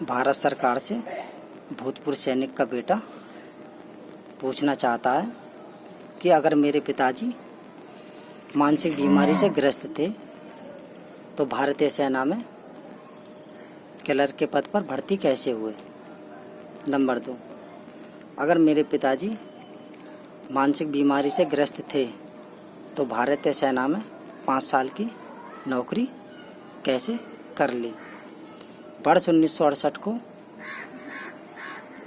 भारत सरकार से भूतपूर्व सैनिक का बेटा पूछना चाहता है कि अगर मेरे पिताजी मानसिक बीमारी से ग्रस्त थे तो भारतीय सेना में क्लर्क के पद पर भर्ती कैसे हुए। नंबर 2, अगर मेरे पिताजी मानसिक बीमारी से ग्रस्त थे तो भारतीय सेना में 5 साल की नौकरी कैसे कर ली। वर्ष 1968 को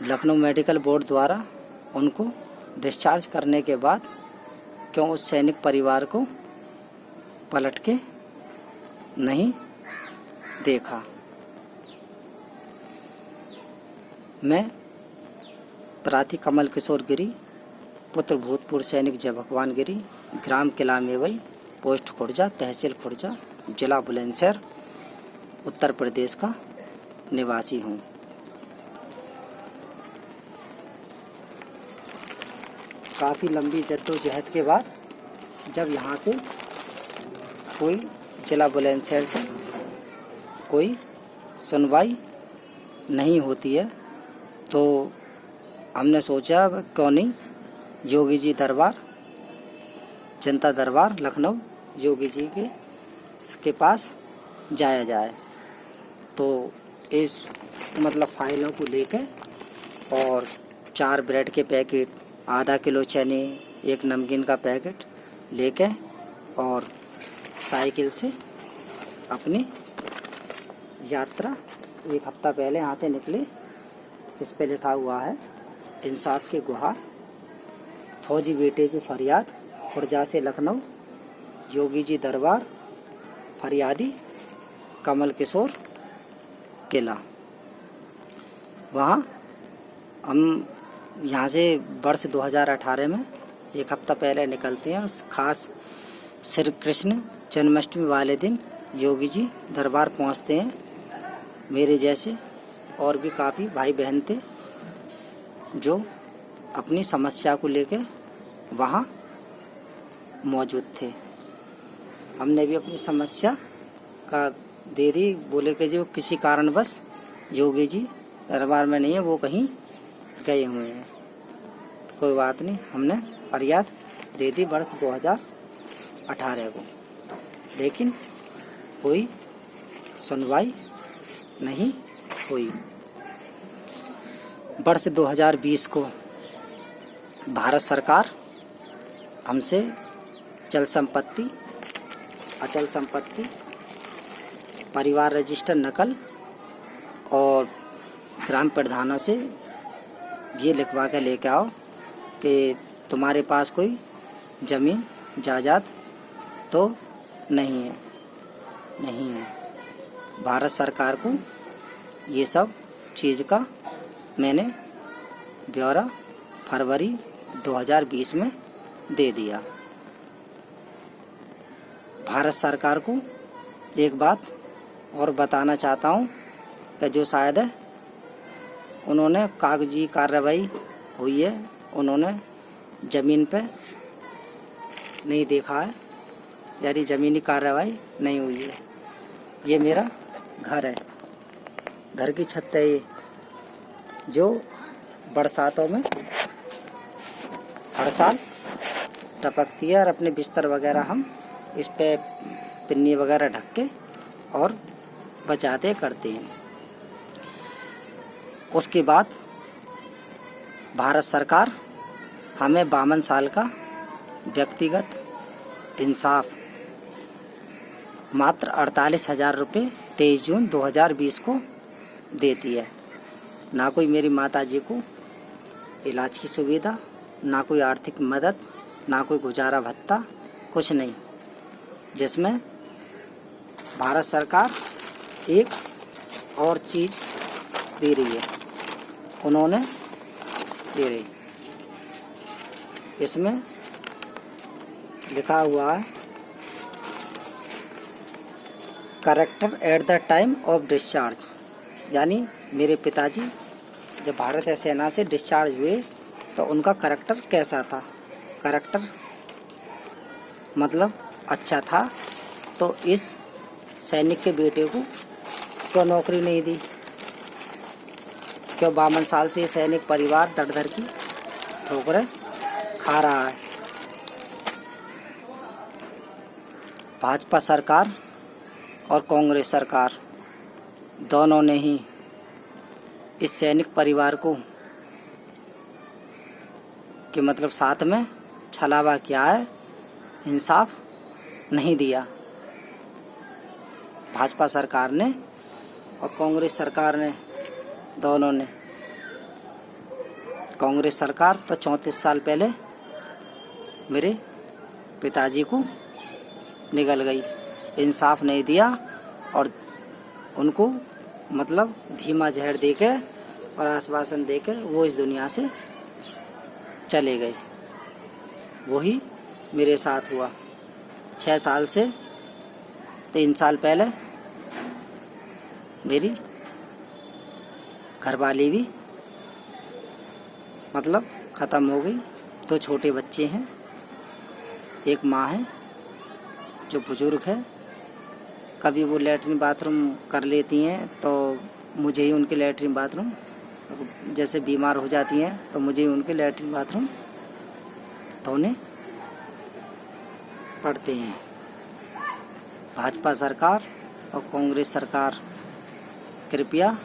लखनऊ मेडिकल बोर्ड द्वारा उनको डिस्चार्ज करने के बाद क्यों उस सैनिक परिवार को पलट के नहीं देखा। मैं प्राथी कमल किशोर गिरी, पुत्र भूतपूर्व सैनिक जय भगवान गिरी, ग्राम किला मेवई, पोस्ट खुर्जा, तहसील खुर्जा, जिला बुलंदशहर, उत्तर प्रदेश का निवासी हूँ। काफ़ी लंबी जद्दोजहद के बाद जब यहाँ से कोई जिला बुलंदशहर से कोई सुनवाई नहीं होती है तो हमने सोचा क्यों नहीं योगी जी दरबार, जनता दरबार लखनऊ योगी जी के पास जाया जाए। तो इस फाइलों को लेकर और 4 ब्रेड के पैकेट, आधा किलो चने, 1 नमकीन का पैकेट लेके और साइकिल से अपनी यात्रा 1 हफ्ता पहले यहाँ से निकले। इस पे लिखा हुआ है इंसाफ की गुहार, फौजी बेटे की फरियाद, खुर्जा से लखनऊ योगी जी दरबार, फरियादी कमल किशोर किला। वहाँ हम यहाँ से वर्ष 2018 में 1 हफ्ता पहले निकलते हैं। उस खास श्री कृष्ण जन्माष्टमी वाले दिन योगी जी दरबार पहुँचते हैं। मेरे जैसे और भी काफ़ी भाई बहन थे जो अपनी समस्या को लेकर वहाँ मौजूद थे। हमने भी अपनी समस्या का दे दी, बोले कि जो किसी कारणवश योगी जी दरबार में नहीं है, वो कहीं गए हुए हैं। तो कोई बात नहीं, हमने फरियाद दे दी वर्ष 2018 को, लेकिन कोई सुनवाई नहीं हुई। वर्ष 2020 को भारत सरकार हमसे चल संपत्ति, अचल संपत्ति, परिवार रजिस्टर नकल और ग्राम प्रधानों से ये लिखवा के लेके आओ कि तुम्हारे पास कोई ज़मीन जायदाद तो नहीं है। भारत सरकार को ये सब चीज़ का मैंने ब्यौरा फरवरी 2020 में दे दिया। भारत सरकार को एक बात और बताना चाहता हूँ कि जो शायद है उन्होंने कागजी कार्रवाई हुई है, उन्होंने ज़मीन पे नहीं देखा है, यानी ज़मीनी कार्रवाई नहीं हुई है। ये मेरा घर है, घर की छत है ये, जो बरसातों में हर साल टपकती है और अपने बिस्तर वगैरह हम इस पे पिन्नी वगैरह ढक के और बचाते करते हैं। उसके बाद भारत सरकार हमें 52 साल का व्यक्तिगत इंसाफ मात्र 48,000 रुपये 23 जून 2020 को देती है। ना कोई मेरी माताजी को इलाज की सुविधा, ना कोई आर्थिक मदद, ना कोई गुजारा भत्ता, कुछ नहीं, जिसमें भारत सरकार एक और चीज़ दे रही है, उन्होंने दे रही। इसमें लिखा हुआ है character at the time of discharge, यानी मेरे पिताजी जब भारतीय सेना से डिस्चार्ज हुए तो उनका करेक्टर कैसा था। करेक्टर मतलब अच्छा था, तो इस सैनिक के बेटे को क्यों नौकरी नहीं दी। क्यों 52 साल से ये सैनिक परिवार दर दर की ठोकरें खा रहा है। भाजपा सरकार और कांग्रेस सरकार दोनों ने ही इस सैनिक परिवार को कि मतलब साथ में छलावा किया है, इंसाफ नहीं दिया। भाजपा सरकार ने और कांग्रेस सरकार ने, दोनों ने। कांग्रेस सरकार तो 34 साल पहले मेरे पिताजी को निगल गई, इंसाफ नहीं दिया और उनको मतलब धीमा जहर देके और आश्वासन देके वो इस दुनिया से चले गए। वही मेरे साथ हुआ। 6 साल से 3 साल पहले मेरी घरवाली भी मतलब ख़त्म हो गई। 2 छोटे बच्चे हैं, एक माँ है जो बुजुर्ग है। कभी वो लैट्रिन बाथरूम कर लेती हैं तो मुझे ही उनके लैट्रिन बाथरूम, जैसे बीमार हो जाती हैं तो मुझे ही उनके लैट्रिन बाथरूम धोने पड़ते हैं। भाजपा सरकार और कांग्रेस सरकार कृपया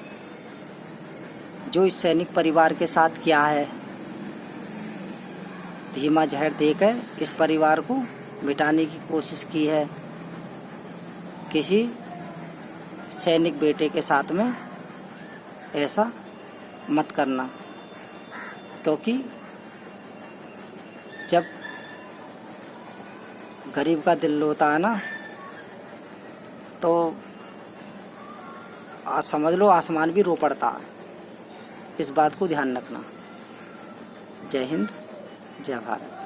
जो इस सैनिक परिवार के साथ किया है, धीमा जहर देकर इस परिवार को मिटाने की कोशिश की है, किसी सैनिक बेटे के साथ में ऐसा मत करना। क्योंकि जब गरीब का दिल होता है ना तो समझ लो आसमान भी रो पड़ता है। इस बात को ध्यान रखना। जय हिंद, जय भारत।